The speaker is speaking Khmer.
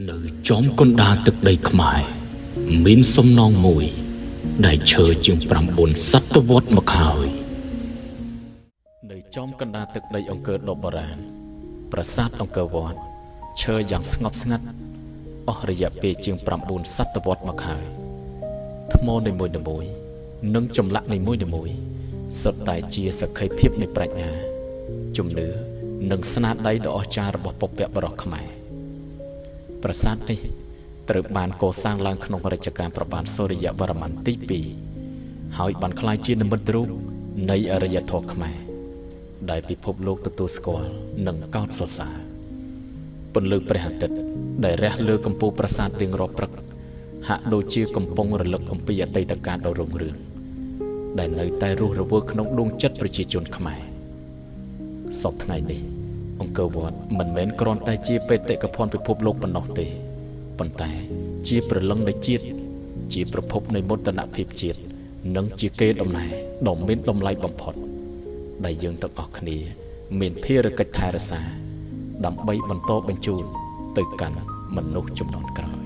នៅចំកណ្ដាលទឹកដីខ្មែរមានសំណង់មួយដែលឈើជាង9សតវត្សមកហើយនៅចំកណ្ដាលទឹកដីអង្គរដ៏បុរាណប្រាសាទអង្គរវត្តឈើយ៉ាងស្ងប់ស្ងាត់អស់រយៈពេលជាង9សតវត្សមកហើយថ្មនីមួយៗនិងចម្លាក់នីមួយៗសុទ្ធតែជាសក្ខីភាពនៃប្រាជ្ញាជំនឿនិងស្នាដៃដ៏អស្ចារ្យរបស់បុព្វបុរសខ្មែរប្រាសាទនេះត្រូវបានកសាងឡើងក្នុងរជ្ជកាលព្រះបាទសូរ្យវរ្ម័នទី2ហើយបានក្លាយជានិមិត្តរូបនៃអរិយធម៌ខ្មែរដែលពិភពលោកទទួលស្គាល់និងកោតសរសើរពន្លឺព្រះអាទិត្យដែលរះលើកំពូលប្រាសាទរៀងរាល់ព្រឹកហាក់ដូចជាកំពុងរលឹកអំពីអតីតកាលដ៏រុងរឿងដែលនៅតែរស់រវើកក្នុងដួងចិត្តប្រជាជនខ្មែរសពថ្ងៃនេះអង្គរវត្តមិនមែនគ្រាន់តែជាបេតិកភណ្ឌពិភពលោកប៉ុណ្ណោះទេប៉ុន្តែជាព្រលឹងនៃជាតិជាប្រភពនៃមោទនភាពជាតិនិងជាកេរដំណែលដ៏មានតម្លៃបំផុតដែលយើងទាំងអស់គ្នាមានភារកិច្ចថែរក្សាដើម្បីបន្តបញ្ជូនទៅកាន់មនុស្សជំនាន់ក្រោយ